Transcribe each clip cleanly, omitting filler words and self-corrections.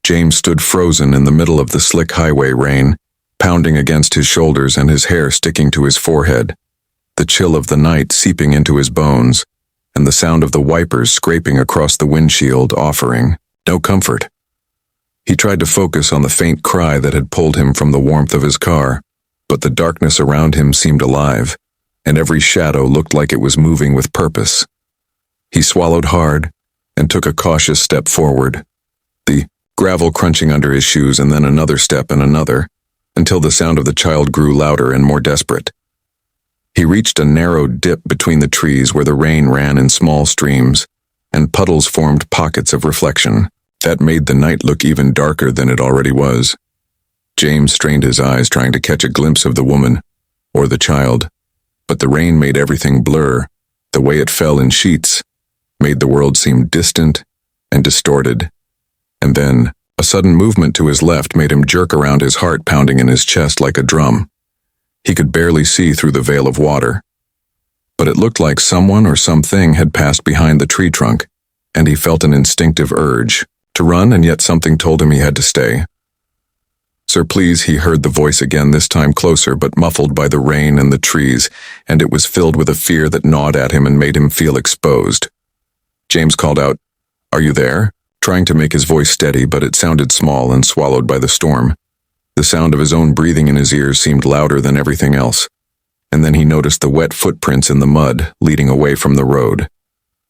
James stood frozen in the middle of the slick highway rain, pounding against his shoulders and his hair sticking to his forehead, the chill of the night seeping into his bones, and the sound of the wipers scraping across the windshield offering no comfort. He tried to focus on the faint cry that had pulled him from the warmth of his car, but the darkness around him seemed alive, and every shadow looked like it was moving with purpose. He swallowed hard and took a cautious step forward, the gravel crunching under his shoes, and then another step and another, until the sound of the child grew louder and more desperate. He reached a narrow dip between the trees where the rain ran in small streams, and puddles formed pockets of reflection that made the night look even darker than it already was. James strained his eyes trying to catch a glimpse of the woman, or the child, but the rain made everything blur. The way it fell in sheets made the world seem distant and distorted. And then, a sudden movement to his left made him jerk around, his heart pounding in his chest like a drum. He could barely see through the veil of water, but it looked like someone or something had passed behind the tree trunk, and he felt an instinctive urge to run, and yet something told him he had to stay. "Sir, please," he heard the voice again, this time closer but muffled by the rain and the trees, and it was filled with a fear that gnawed at him and made him feel exposed. James called out, "Are you there?" trying to make his voice steady, but it sounded small and swallowed by the storm. The sound of his own breathing in his ears seemed louder than everything else, and then he noticed the wet footprints in the mud leading away from the road.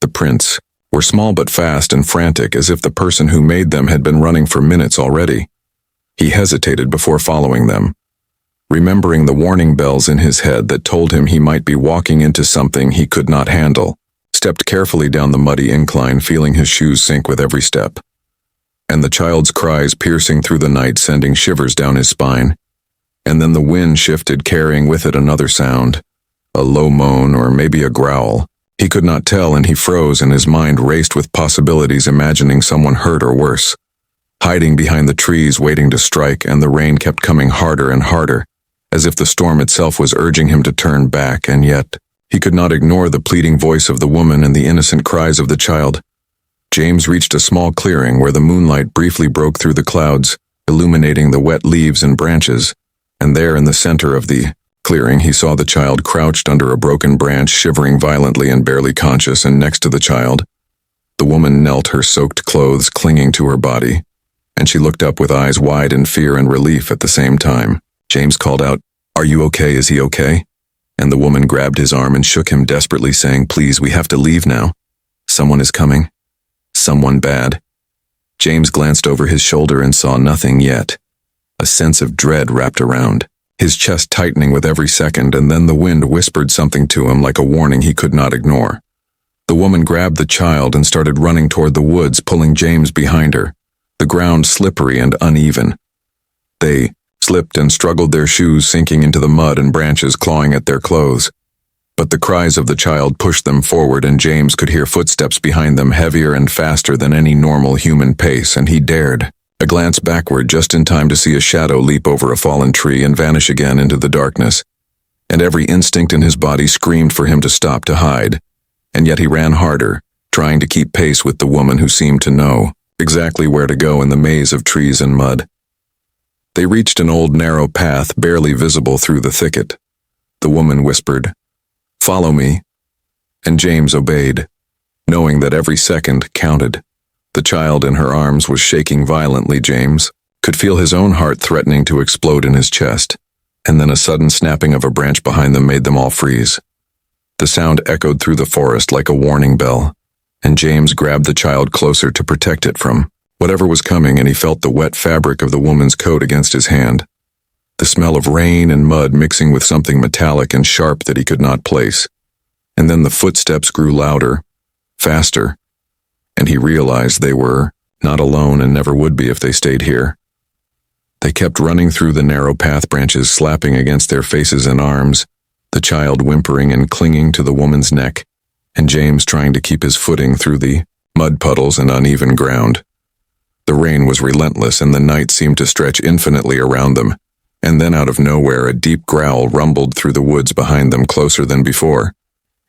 The prints were small but fast and frantic, as if the person who made them had been running for minutes already. He hesitated before following them, remembering the warning bells in his head that told him he might be walking into something he could not handle, stepped carefully down the muddy incline, feeling his shoes sink with every step. And the child's cries piercing through the night, sending shivers down his spine. And then the wind shifted, carrying with it another sound, a low moan or maybe a growl. He could not tell, and he froze, and his mind raced with possibilities, imagining someone hurt or worse, hiding behind the trees waiting to strike, and the rain kept coming harder and harder, as if the storm itself was urging him to turn back, and yet he could not ignore the pleading voice of the woman and the innocent cries of the child. James reached a small clearing where the moonlight briefly broke through the clouds, illuminating the wet leaves and branches, and there in the center of the clearing he saw the child crouched under a broken branch, shivering violently and barely conscious, and next to the child, the woman knelt, her soaked clothes clinging to her body, and she looked up with eyes wide in fear and relief at the same time. James called out, "Are you okay? Is he okay?" And the woman grabbed his arm and shook him desperately, saying, "Please, we have to leave now. Someone is coming. Someone bad." James glanced over his shoulder and saw nothing yet. A sense of dread wrapped around, his chest tightening with every second, and then the wind whispered something to him like a warning he could not ignore. The woman grabbed the child and started running toward the woods, pulling James behind her, the ground slippery and uneven. They slipped and struggled, their shoes sinking into the mud and branches clawing at their clothes. But the cries of the child pushed them forward, and James could hear footsteps behind them, heavier and faster than any normal human pace, and he dared a glance backward just in time to see a shadow leap over a fallen tree and vanish again into the darkness. And every instinct in his body screamed for him to stop, to hide, and yet he ran harder, trying to keep pace with the woman who seemed to know exactly where to go in the maze of trees and mud. They reached an old narrow path barely visible through the thicket. The woman whispered, "Follow me," and James obeyed, knowing that every second counted. The child in her arms was shaking violently. James could feel his own heart threatening to explode in his chest, and then a sudden snapping of a branch behind them made them all freeze. The sound echoed through the forest like a warning bell, and James grabbed the child closer to protect it from whatever was coming, and he felt the wet fabric of the woman's coat against his hand, the smell of rain and mud mixing with something metallic and sharp that he could not place. And then the footsteps grew louder, faster, and he realized they were not alone and never would be if they stayed here. They kept running through the narrow path, branches slapping against their faces and arms, the child whimpering and clinging to the woman's neck, and James trying to keep his footing through the mud puddles and uneven ground. The rain was relentless, and the night seemed to stretch infinitely around them, and then out of nowhere a deep growl rumbled through the woods behind them, closer than before,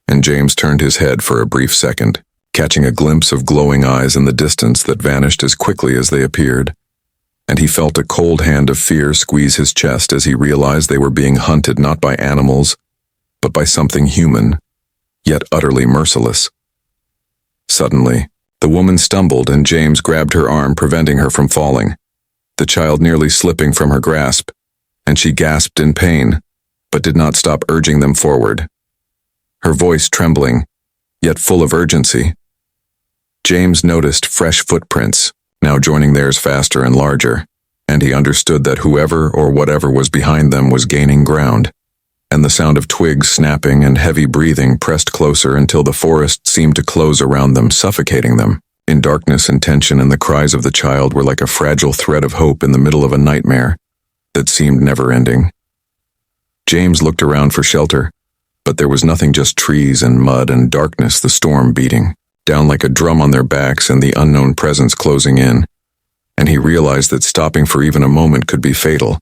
and James turned his head for a brief second, catching a glimpse of glowing eyes in the distance that vanished as quickly as they appeared. and he felt a cold hand of fear squeeze his chest as he realized they were being hunted not by animals, but by something human, yet utterly merciless. Suddenly, the woman stumbled and James grabbed her arm, preventing her from falling, the child nearly slipping from her grasp, and she gasped in pain, but did not stop urging them forward, her voice trembling, yet full of urgency. James noticed fresh footprints, now joining theirs faster and larger, and he understood that whoever or whatever was behind them was gaining ground, and the sound of twigs snapping and heavy breathing pressed closer until the forest seemed to close around them, suffocating them. In darkness and tension, and the cries of the child were like a fragile thread of hope in the middle of a nightmare that seemed never-ending. James looked around for shelter, but there was nothing, just trees and mud and darkness, the storm beating down like a drum on their backs and the unknown presence closing in, and he realized that stopping for even a moment could be fatal.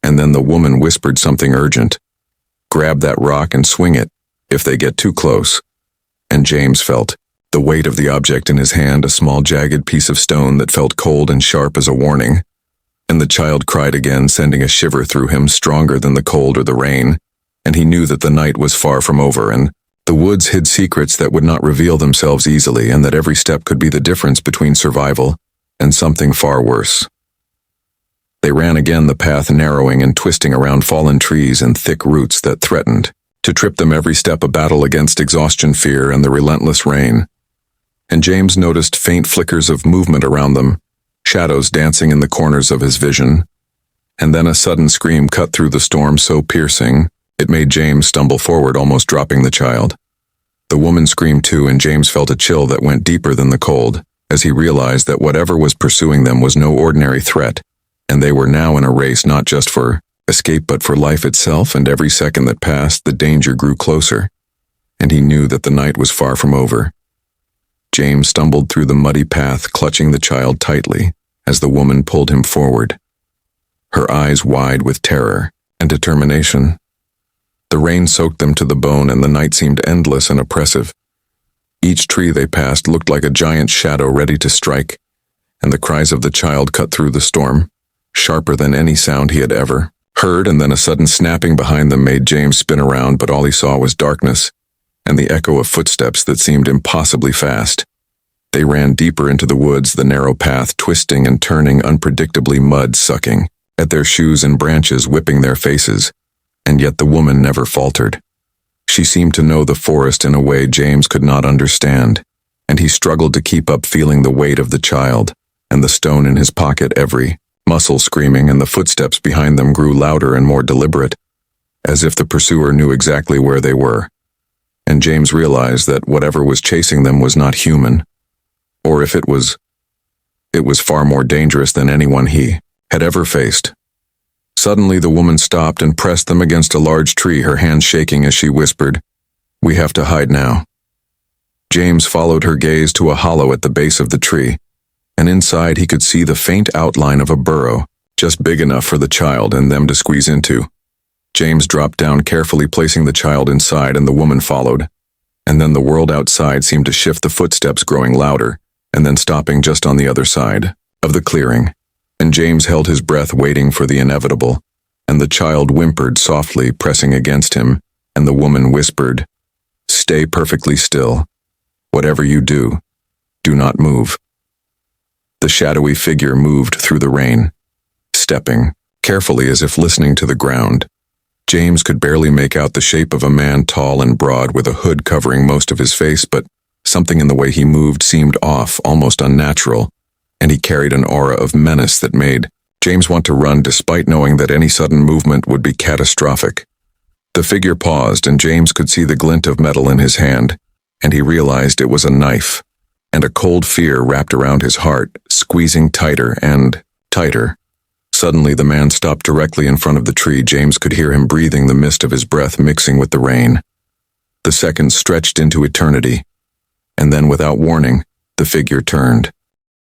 And then the woman whispered something urgent. "Grab that rock and swing it, if they get too close." And James felt the weight of the object in his hand, a small jagged piece of stone that felt cold and sharp as a warning. And the child cried again, sending a shiver through him stronger than the cold or the rain, and he knew that the night was far from over, and the woods hid secrets that would not reveal themselves easily, and that every step could be the difference between survival and something far worse. They ran again, the path narrowing and twisting around fallen trees and thick roots that threatened to trip them every step, a battle against exhaustion, fear, and the relentless rain. And James noticed faint flickers of movement around them, shadows dancing in the corners of his vision. And then a sudden scream cut through the storm, so piercing, it made James stumble forward, almost dropping the child. The woman screamed too, and James felt a chill that went deeper than the cold, as he realized that whatever was pursuing them was no ordinary threat, and they were now in a race not just for escape but for life itself, and every second that passed the danger grew closer, and he knew that the night was far from over. James stumbled through the muddy path, clutching the child tightly as the woman pulled him forward, her eyes wide with terror and determination. The rain soaked them to the bone, and the night seemed endless and oppressive. Each tree they passed looked like a giant shadow ready to strike, and the cries of the child cut through the storm, sharper than any sound he had ever heard. And then a sudden snapping behind them made James spin around, but all he saw was darkness and the echo of footsteps that seemed impossibly fast. They ran deeper into the woods, the narrow path twisting and turning unpredictably, mud sucking at their shoes and branches whipping their faces. And yet the woman never faltered. She seemed to know the forest in a way James could not understand, and he struggled to keep up, feeling the weight of the child and the stone in his pocket, every muscle screaming, and the footsteps behind them grew louder and more deliberate, as if the pursuer knew exactly where they were. And James realized that whatever was chasing them was not human, or if it was far more dangerous than anyone he had ever faced. Suddenly the woman stopped and pressed them against a large tree, her hands shaking as she whispered, "We have to hide now." James followed her gaze to a hollow at the base of the tree, and inside he could see the faint outline of a burrow, just big enough for the child and them to squeeze into. James dropped down carefully, placing the child inside, and the woman followed. And then the world outside seemed to shift, the footsteps growing louder, and then stopping just on the other side of the clearing. And James held his breath, waiting for the inevitable, and the child whimpered softly, pressing against him, and the woman whispered, "Stay perfectly still. Whatever you do, do not move." The shadowy figure moved through the rain, stepping carefully as if listening to the ground. James could barely make out the shape of a man, tall and broad, with a hood covering most of his face, but something in the way he moved seemed off, almost unnatural, and he carried an aura of menace that made James want to run, despite knowing that any sudden movement would be catastrophic. The figure paused, and James could see the glint of metal in his hand, and he realized it was a knife, and a cold fear wrapped around his heart, squeezing tighter and tighter. Suddenly the man stopped directly in front of the tree. James could hear him breathing, the mist of his breath mixing with the rain. The seconds stretched into eternity, and then without warning, the figure turned.